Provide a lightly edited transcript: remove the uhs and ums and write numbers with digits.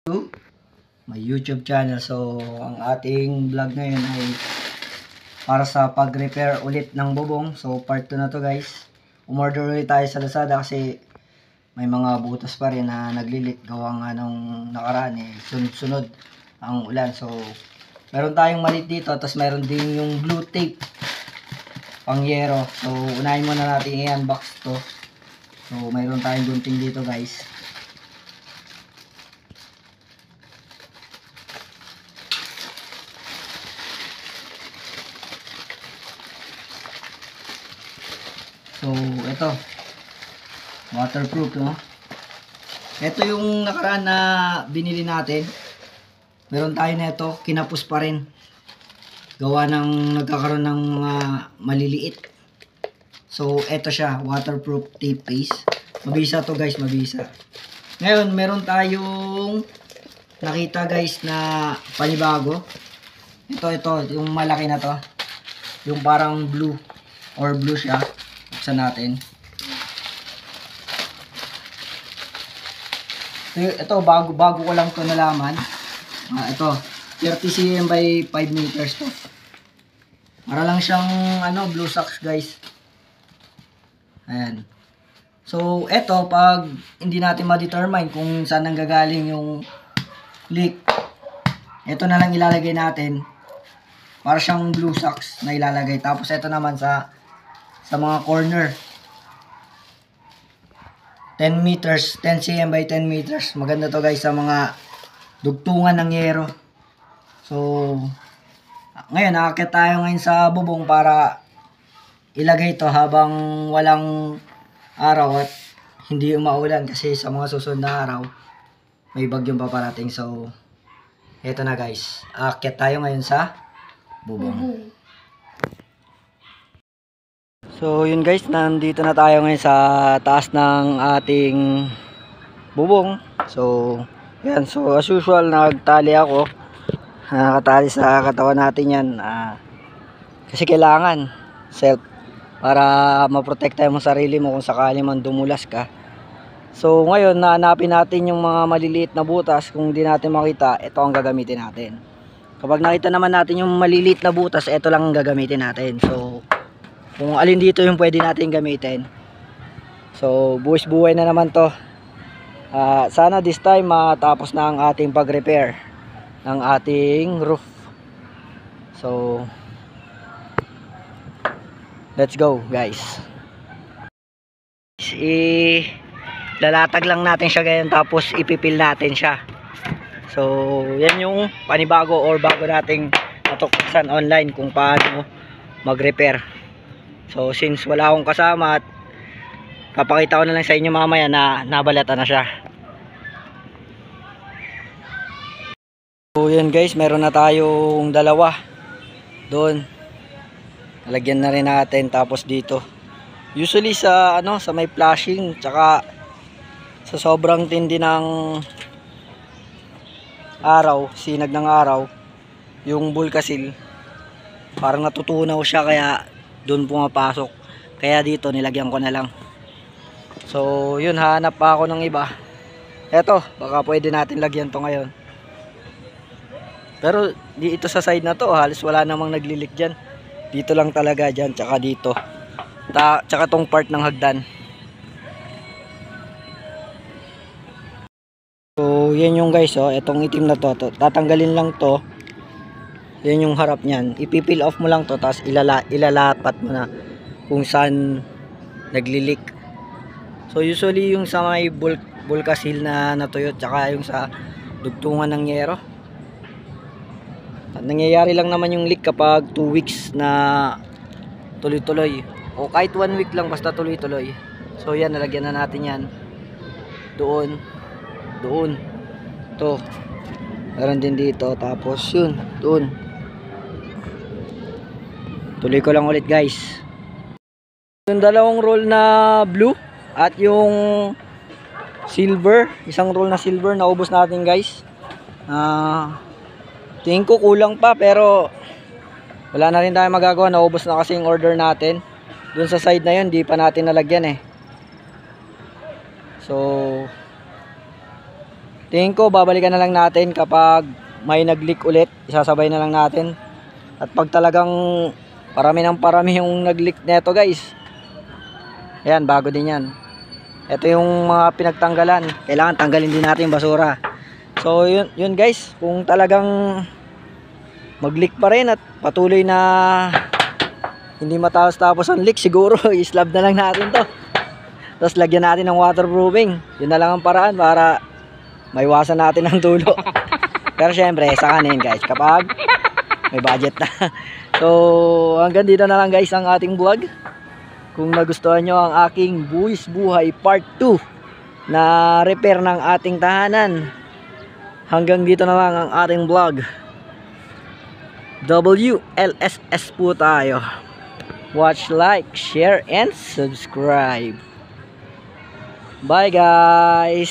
To my YouTube channel. So, ang ating vlog ngayon ay para sa pag-repair ulit ng bubong. So, part 2 na to guys. Umorder ulit tayo sa Lazada kasi may mga butas pa rin na naglilik gawa nga nung nakaraan sunod-sunod ang ulan. So, meron tayong malit dito, tapos meron din yung blue tape pang yero. So, unahin muna natin i-unbox to. So, mayroon tayong gunting dito guys. So, ito. Waterproof, no? Ito yung nakaraan na binili natin. Meron tayo nito, kinapos pa rin. Gawa ng nagkakaroon ng mga maliliit. So, ito siya, waterproof tape paste. Mabisa to guys, mabisa. Ngayon, meron tayong nakita guys na panibago. Ito, yung malaki na to. Yung parang blue or blue siya. Buksan natin. Ito bago ko lang to nalaman. Ito 30 cm by 5 meters to. Para lang siyang blue socks guys. Ayan. So ito pag hindi natin ma-determine kung saan nanggagaling yung leak, ito na lang ilalagay natin. Para siyang blue socks na ilalagay. Tapos ito naman sa mga corner 10 meters 10 cm by 10 meters. Maganda to guys sa mga dugtungan ng yero. So ngayon aakyat tayo ngayon sa bubong para ilagay to habang walang araw at hindi umaulan kasi sa mga susunod na araw may bagyong paparating. So eto na guys, aakyat tayo ngayon sa bubong. So yun guys, nandito na tayo ngayon sa taas ng ating bubong. So yan, so as usual nagtali ako. Nakatali sa katawan natin yan. Kasi kailangan self para maprotekta mo sarili mo kung sakali man dumulas ka. So ngayon nahanapin natin yung mga maliliit na butas. Kung di natin makita, ito ang gagamitin natin. Kapag nakita naman natin yung maliliit na butas, ito lang ang gagamitin natin. So kung alin dito yung pwede natin gamitin. So buwis buhay na naman to. Sana this time matapos na ang ating pag-repair ng ating roof. So let's go guys. Lalatag lang natin siya ganyan, tapos ipipil natin siya. So yan yung panibago or bago nating natuksan online kung paano mag-repair. So since wala akong kasama at papakita ko na lang sa inyo mamaya na nabalatan na siya. So yan guys, meron na tayong dalawa doon. Nalagyan na rin natin, tapos dito. Usually sa sa may flashing, tsaka sa sobrang tindi ng araw, sinag ng araw, yung bulkasil parang natutunaw siya kaya doon pumapasok. Kaya dito nilagyan ko na lang. So yun, hanap pa ako ng iba. Eto, baka pwede natin lagyan to ngayon. Pero dito sa side na to halos wala namang naglilik dyan. Dito lang talaga dyan, tsaka dito, tsaka tong part ng hagdan. So yan yung guys, etong itim na to, tatanggalin lang to. Yan yung harap niyan. Ipipil off mo lang to, tapos ilalapat mo na kung saan naglilik. So usually yung sa may bulkasil na natuyo, tsaka yung sa dugtungan ng yero. At nangyayari lang naman yung leak kapag 2 weeks na tuloy-tuloy. O kahit 1 week lang, basta tuloy-tuloy. So yan, nalagyan na natin yan. Doon. To. Meron din dito. Tapos yun, doon. Tuloy ko lang ulit guys. Yung dalawang roll na blue at yung silver, isang roll na silver naubos natin guys. Tingin ko kulang pa, pero wala na rin tayo magagawa, naubos na kasi yung order natin. Doon sa side na yun, di pa natin nalagyan So tingin ko babalikan na lang natin kapag may nag-leak ulit, isasabay na lang natin. At pag talagang parami ng parami yung nag-leak neto guys, ayan, bago din yan. Ito yung mga pinagtanggalan, kailangan tanggalin din natin yung basura. So yun guys, kung talagang mag-leak pa rin at patuloy na hindi matapos-tapos ang leak, siguro i-slab na lang natin to. Tapos lagyan natin ng waterproofing. Yun na lang ang paraan para maiwasan natin ang dulo. Pero syempre, sa kanin guys, kapag may budget na. So hanggang dito na lang guys ang ating vlog. Kung nagustuhan nyo ang aking Buwis Buhay Part 2 na repair ng ating tahanan, hanggang dito na lang ang ating vlog. WLSS po tayo. Watch, like, share, and subscribe. Bye guys.